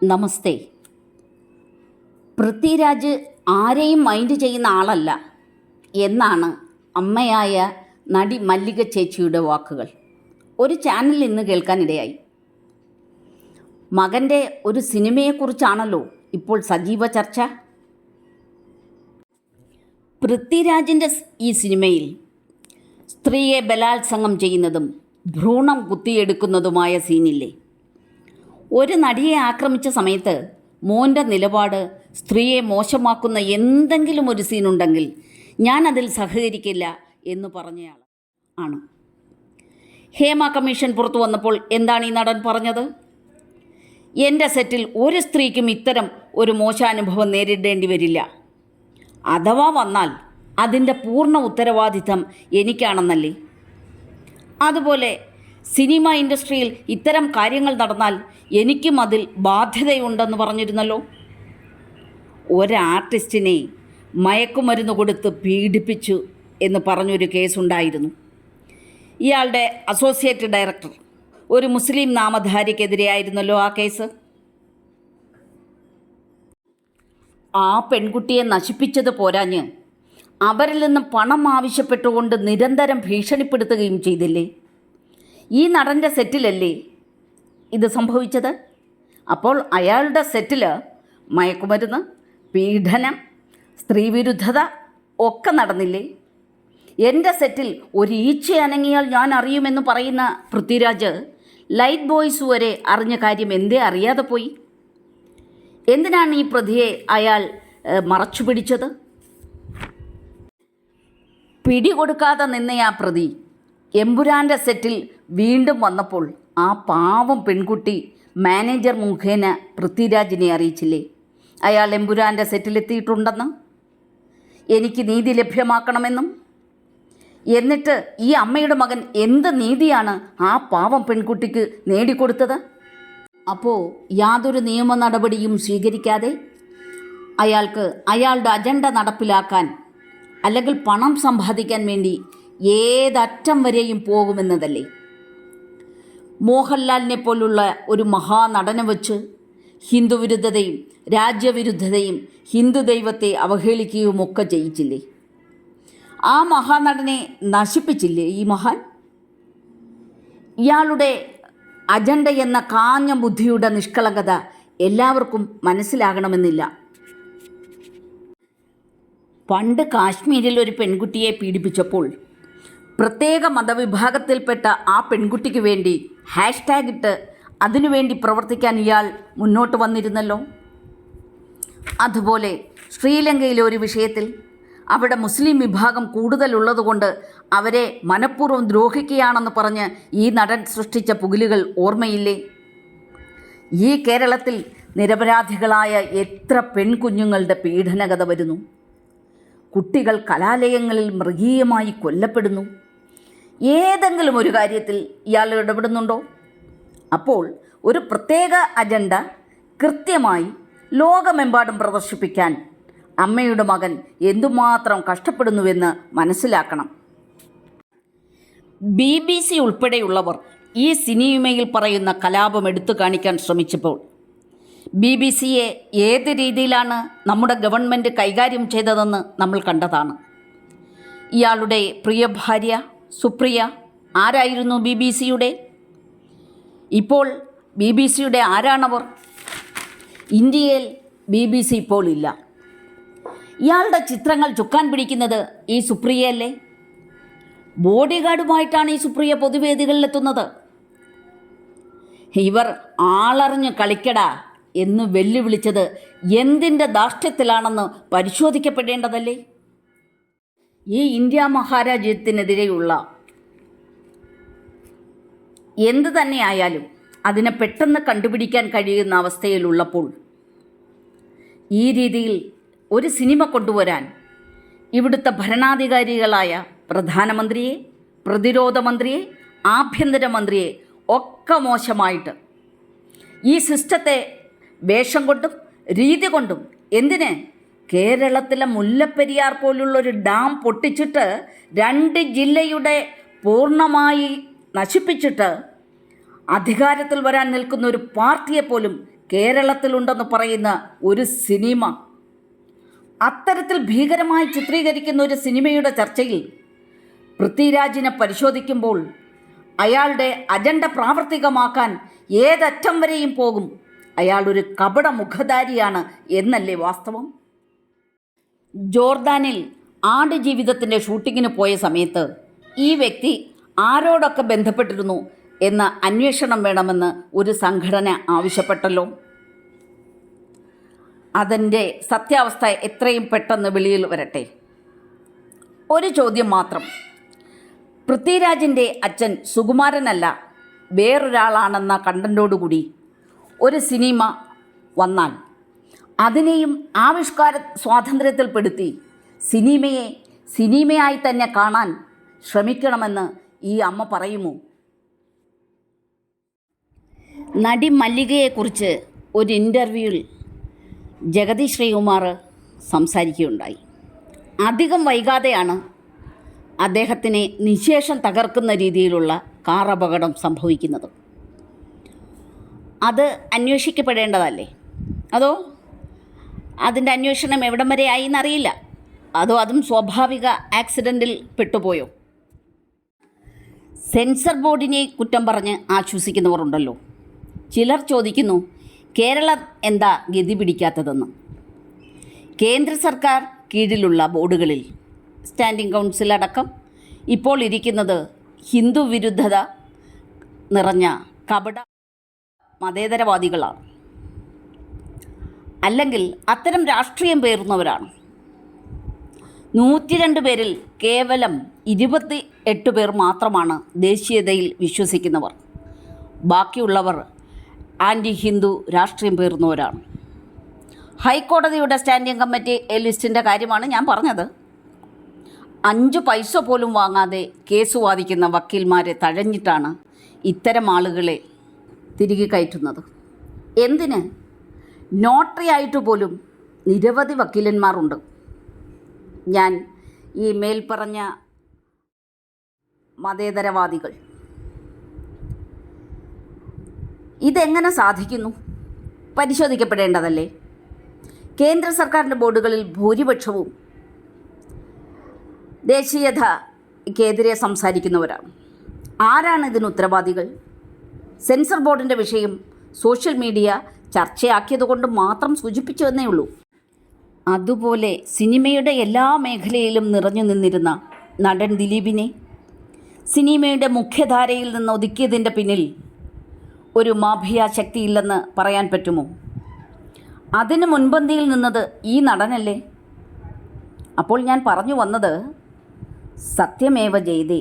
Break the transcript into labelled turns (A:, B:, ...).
A: നമസ്തേ. പൃഥ്വിരാജ് ആരെയും മൈൻഡ് ചെയ്യുന്ന ആളല്ല എന്നാണ് അമ്മയായ നടി മല്ലിക ചേച്ചിയുടെ വാക്കുകൾ ഒരു ചാനലിൽ ഇന്ന് കേൾക്കാനിടയായി. മകൻ്റെ ഒരു സിനിമയെക്കുറിച്ചാണല്ലോ ഇപ്പോൾ സജീവ ചർച്ച. പൃഥ്വിരാജിൻ്റെ ഈ സിനിമയിൽ സ്ത്രീയെ ബലാത്സംഗം ചെയ്യുന്നതും ഭ്രൂണം കുത്തിയെടുക്കുന്നതുമായ സീനില്ലേ? ഒരു നടിയെ ആക്രമിച്ച സമയത്ത് മോൻ്റെ നിലപാട് സ്ത്രീയെ മോശമാക്കുന്ന എന്തെങ്കിലും ഒരു സീനുണ്ടെങ്കിൽ ഞാൻ അതിൽ സഹകരിക്കില്ല എന്ന് പറഞ്ഞയാൾ ആണ്. ഹേമ കമ്മീഷൻ പുറത്തു വന്നപ്പോൾ എന്താണ് ഈ നടൻ പറഞ്ഞത്? എൻ്റെ സെറ്റിൽ ഒരു സ്ത്രീക്കും ഇത്തരം ഒരു മോശാനുഭവം നേരിടേണ്ടി വരില്ല. അഥവാ വന്നാൽ അതിൻ്റെ പൂർണ്ണ ഉത്തരവാദിത്തം എനിക്കാണെന്നല്ലേ? അതുപോലെ സിനിമ ഇൻഡസ്ട്രിയിൽ ഇത്തരം കാര്യങ്ങൾ നടന്നാൽ എനിക്കും അതിൽ ബാധ്യതയുണ്ടെന്ന് പറഞ്ഞിരുന്നല്ലോ. ഒരാർട്ടിസ്റ്റിനെ മയക്കുമരുന്ന് കൊടുത്ത് പീഡിപ്പിച്ചു എന്ന് പറഞ്ഞൊരു കേസുണ്ടായിരുന്നു. ഇയാളുടെ അസോസിയേറ്റ് ഡയറക്ടർ ഒരു മുസ്ലിം നാമധാരിക്കെതിരെയായിരുന്നല്ലോ ആ കേസ്. ആ പെൺകുട്ടിയെ നശിപ്പിച്ചത് പോരാഞ്ഞ് അവരിൽ നിന്നും പണം ആവശ്യപ്പെട്ടുകൊണ്ട് നിരന്തരം ഭീഷണിപ്പെടുത്തുകയും ചെയ്തില്ലേ? ഈ നടൻ്റെ സെറ്റിലല്ലേ ഇത് സംഭവിച്ചത്? അപ്പോൾ അയാളുടെ സെറ്റിൽ മയക്കുമരുന്ന്, പീഡനം, സ്ത്രീവിരുദ്ധത ഒക്കെ നടന്നില്ലേ? എൻ്റെ സെറ്റിൽ ഒരു ഈച്ച അനങ്ങിയാൽ ഞാൻ അറിയുമെന്ന് പറയുന്ന പൃഥ്വിരാജ് ലൈറ്റ് ബോയ്സ് വരെ അറിഞ്ഞ കാര്യം എന്തേ അറിയാതെ പോയി? എന്തിനാണ് ഈ പ്രതിയെ അയാൾ മറച്ചു പിടിച്ചത്? പിടികൊടുക്കാതെ നിന്ന ആ പ്രതി എമ്പുരാൻ്റെ സെറ്റിൽ വീണ്ടും വന്നപ്പോൾ ആ പാവം പെൺകുട്ടി മാനേജർ മുഖേന പൃഥ്വിരാജിനെ അറിയിച്ചില്ലേ അയാൾ എമ്പുരാൻ്റെ സെറ്റിലെത്തിയിട്ടുണ്ടെന്ന്, എനിക്ക് നീതി ലഭ്യമാക്കണമെന്നും? എന്നിട്ട് ഈ അമ്മയുടെ മകൻ എന്ത് നീതിയാണ് ആ പാവം പെൺകുട്ടിക്ക് നേടിക്കൊടുത്തത്? അപ്പോൾ യാതൊരു നിയമ നടപടിയും സ്വീകരിക്കാതെ അയാൾക്ക് അയാളുടെ അജണ്ട നടപ്പിലാക്കാൻ അല്ലെങ്കിൽ പണം സമ്പാദിക്കാൻ വേണ്ടി ഏതറ്റം വരെയും പോകുമെന്നതല്ലേ? മോഹൻലാലിനെ പോലുള്ള ഒരു മഹാനടനെ വച്ച് ഹിന്ദുവിരുദ്ധതയും രാജ്യവിരുദ്ധതയും ഹിന്ദു ദൈവത്തെ അവഹേളിക്കുകയുമൊക്കെ ചെയ്യിച്ചില്ലേ? ആ മഹാനടനെ നശിപ്പിച്ചില്ലേ ഈ മഹാൻ? ഇയാളുടെ അജണ്ട എന്ന കാഞ്ഞ ബുദ്ധിയുടെ നിഷ്കളങ്കത എല്ലാവർക്കും മനസ്സിലാകണമെന്നില്ല. പണ്ട് കാശ്മീരിൽ ഒരു പെൺകുട്ടിയെ പീഡിപ്പിച്ചപ്പോൾ പ്രത്യേക മതവിഭാഗത്തിൽപ്പെട്ട ആ പെൺകുട്ടിക്ക് വേണ്ടി ഹാഷ്ടാഗ് ഇട്ട് അതിനുവേണ്ടി പ്രവർത്തിക്കാൻ ഇയാൾ മുന്നോട്ട് വന്നിരുന്നല്ലോ. അതുപോലെ ശ്രീലങ്കയിലെ ഒരു വിഷയത്തിൽ അവിടെ മുസ്ലിം വിഭാഗം കൂടുതലുള്ളതുകൊണ്ട് അവരെ മനഃപൂർവ്വം ദ്രോഹിക്കുകയാണെന്ന് പറഞ്ഞ് ഈ നടൻ സൃഷ്ടിച്ച പുകിലുകൾ ഓർമ്മയില്ലേ? ഈ കേരളത്തിൽ നിരപരാധികളായ എത്ര പെൺകുഞ്ഞുങ്ങളുടെ പീഡനകഥ വരുന്നു. കുട്ടികൾ കലാലയങ്ങളിൽ മൃഗീയമായി കൊല്ലപ്പെടുന്നു. ഏതെങ്കിലും ഒരു കാര്യത്തിൽ ഇയാൾ ഇടപെടുന്നുണ്ടോ? അപ്പോൾ ഒരു പ്രത്യേക അജണ്ട കൃത്യമായി ലോകമെമ്പാടും പ്രദർശിപ്പിക്കാൻ അമ്മയുടെ മകൻ എന്തുമാത്രം കഷ്ടപ്പെടുന്നുവെന്ന് മനസ്സിലാക്കണം. BBC ഉൾപ്പെടെയുള്ളവർ ഈ സിനിമയിൽ പറയുന്ന കലാപം എടുത്തു കാണിക്കാൻ ശ്രമിച്ചപ്പോൾ BBCയെ ഏത് രീതിയിലാണ് നമ്മുടെ ഗവൺമെൻറ് കൈകാര്യം ചെയ്തതെന്ന് നമ്മൾ കണ്ടതാണ്. ഇയാളുടെ പ്രിയ ഭാര്യ സുപ്രിയ ആരായിരുന്നു BBCയുടെ? ഇപ്പോൾ BBCയുടെ ആരാണവർ? ഇന്ത്യയിൽ BBC ഇപ്പോൾ ഇല്ല. ഇയാളുടെ ചിത്രങ്ങൾ ചുക്കാൻ പിടിക്കുന്നത് ഈ സുപ്രിയയല്ലേ? ബോഡി ഗാർഡുമായിട്ടാണ് ഈ സുപ്രിയ പൊതുവേദികളിലെത്തുന്നത്. ഇവർ ആളറിഞ്ഞ് കളിക്കടാ എന്ന് വെല്ലുവിളിച്ചത് എന്തിൻ്റെ ധാർഷ്ട്യത്തിലാണെന്ന് പരിശോധിക്കപ്പെടേണ്ടതല്ലേ? ഈ ഇന്ത്യ മഹാരാജ്യത്തിനെതിരെയുള്ള എന്ത് തന്നെയായാലും അതിനെ പെട്ടെന്ന് കണ്ടുപിടിക്കാൻ കഴിയുന്ന അവസ്ഥയിലുള്ളപ്പോൾ ഈ രീതിയിൽ ഒരു സിനിമ കൊണ്ടുവരാൻ ഇവിടുത്തെ ഭരണാധികാരികളായ പ്രധാനമന്ത്രിയെ, പ്രതിരോധ മന്ത്രിയെ, ആഭ്യന്തരമന്ത്രിയെ ഒക്കെ മോശമായിട്ട് ഈ സിസ്റ്റത്തെ വേഷം കൊണ്ടും രീതി കൊണ്ടും എന്തിന് കേരളത്തിലെ മുല്ലപ്പെരിയാർ പോലുള്ളൊരു ഡാം പൊട്ടിച്ചിട്ട് 2 ജില്ലയുടെ പൂർണ്ണമായി നശിപ്പിച്ചിട്ട് അധികാരത്തിൽ വരാൻ നിൽക്കുന്ന ഒരു പാർട്ടിയെപ്പോലും കേരളത്തിലുണ്ടെന്ന് പറയുന്ന ഒരു സിനിമ, അത്തരത്തിൽ ഭീകരമായി ചിത്രീകരിക്കുന്ന ഒരു സിനിമയുടെ ചർച്ചയിൽ പൃഥ്വിരാജിനെ പരിശോധിക്കുമ്പോൾ അയാളുടെ അജണ്ട പ്രാവർത്തികമാക്കാൻ ഏതറ്റം വരെയും പോകും. അയാൾ ഒരു കപട മുഖധാരിയാണ് എന്നല്ലേ വാസ്തവം? ജോർദാനിൽ ആടുജീവിതത്തിൻ്റെ ഷൂട്ടിങ്ങിന് പോയ സമയത്ത് ഈ വ്യക്തി ആരോടൊക്കെ ബന്ധപ്പെട്ടിരുന്നു എന്ന അന്വേഷണം വേണമെന്ന് ഒരു സംഘടന ആവശ്യപ്പെട്ടല്ലോ. അതിൻ്റെ സത്യാവസ്ഥ എത്രയും പെട്ടെന്ന് വെളിയിൽ വരട്ടെ. ഒരു ചോദ്യം മാത്രം. പൃഥ്വിരാജിൻ്റെ അച്ഛൻ സുകുമാരനല്ല വേറൊരാളാണെന്ന കണ്ടൻറ്റോടുകൂടി ഒരു സിനിമ വന്നാൽ അതിനെയും ആവിഷ്കാര സ്വാതന്ത്ര്യത്തിൽപ്പെടുത്തി സിനിമയെ സിനിമയായി തന്നെ കാണാൻ ശ്രമിക്കണമെന്ന് ഈ അമ്മ പറയുമോ? നടി മല്ലികയെക്കുറിച്ച് ഒരു ഇൻ്റർവ്യൂവിൽ ജഗതി ശ്രീകുമാർ സംസാരിക്കുകയുണ്ടായി. അധികം വൈകാതെയാണ് അദ്ദേഹത്തിനെ നിശേഷം തകർക്കുന്ന രീതിയിലുള്ള കാർ അപകടം സംഭവിക്കുന്നത്. അത് അന്വേഷിക്കപ്പെടേണ്ടതല്ലേ? അതോ അതിൻ്റെ അന്വേഷണം എവിടം വരെ ആയി എന്നറിയില്ല. അതോ അതും സ്വാഭാവിക ആക്സിഡൻറ്റിൽ പെട്ടുപോയോ? സെൻസർ ബോർഡിനെ കുറ്റം പറഞ്ഞ് ആശ്വസിക്കുന്നവർ ഉണ്ടല്ലോ. ചിലർ ചോദിക്കുന്നു, കേരളം എന്താ ഗതി പിടിക്കാത്തതെന്ന്. കേന്ദ്ര സർക്കാർ കീഴിലുള്ള ബോർഡുകളിൽ സ്റ്റാൻഡിംഗ് കൗൺസിൽ അടക്കം ഇപ്പോൾ ഇരിക്കുന്നത് ഹിന്ദു വിരുദ്ധത നിറഞ്ഞ കപട മതേതരവാദികളാണ്, അല്ലെങ്കിൽ അത്തരം രാഷ്ട്രീയം പേറുന്നവരാണ്. 102 പേരിൽ കേവലം 28 പേർ മാത്രമാണ് ദേശീയതയിൽ വിശ്വസിക്കുന്നവർ. ബാക്കിയുള്ളവർ ആൻറ്റി ഹിന്ദു രാഷ്ട്രീയം പേറുന്നവരാണ്. ഹൈക്കോടതിയുടെ സ്റ്റാൻഡിംഗ് കമ്മിറ്റി ലിസ്റ്റിൻ്റെ കാര്യമാണ് ഞാൻ പറഞ്ഞത്. 5 പൈസ പോലും വാങ്ങാതെ കേസ് വാദിക്കുന്ന വക്കീൽമാരെ തഴഞ്ഞിട്ടാണ് ഇത്തരം ആളുകളെ തിരികെ കയറ്റുന്നത്. എന്തിന്? നോട്ടറി ആയിട്ട് പോലും നിരവധി വക്കീലന്മാരുണ്ട്. ഞാൻ ഈ മേൽപ്പറഞ്ഞ മതേതരവാദികൾ ഇതെങ്ങനെ സാധിക്കുന്നു? പരിശോധിക്കപ്പെടേണ്ടതല്ലേ? കേന്ദ്ര സർക്കാരിൻ്റെ ബോർഡുകളിൽ ഭൂരിപക്ഷവും ദേശീയതയ്ക്കെതിരെ സംസാരിക്കുന്നവരാണ്. ആരാണ് ഇതിന് ഉത്തരവാദികൾ? സെൻസർ ബോർഡിൻ്റെ വിഷയം സോഷ്യൽ മീഡിയ ചർച്ചയാക്കിയതുകൊണ്ട് മാത്രം സൂചിപ്പിച്ചു എന്നേ ഉള്ളൂ. അതുപോലെ സിനിമയുടെ എല്ലാ മേഖലയിലും നിറഞ്ഞു നിന്നിരുന്ന നടൻ ദിലീപിനെ സിനിമയുടെ മുഖ്യധാരയിൽ നിന്ന് ഒതുക്കിയതിൻ്റെ പിന്നിൽ ഒരു മാഫിയ ശക്തിയില്ലെന്ന് പറയാൻ പറ്റുമോ? അതിന് മുൻപന്തിയിൽ നിന്നത് ഈ നടനല്ലേ? അപ്പോൾ ഞാൻ പറഞ്ഞു വന്നത് സത്യമേവ ജയതേ.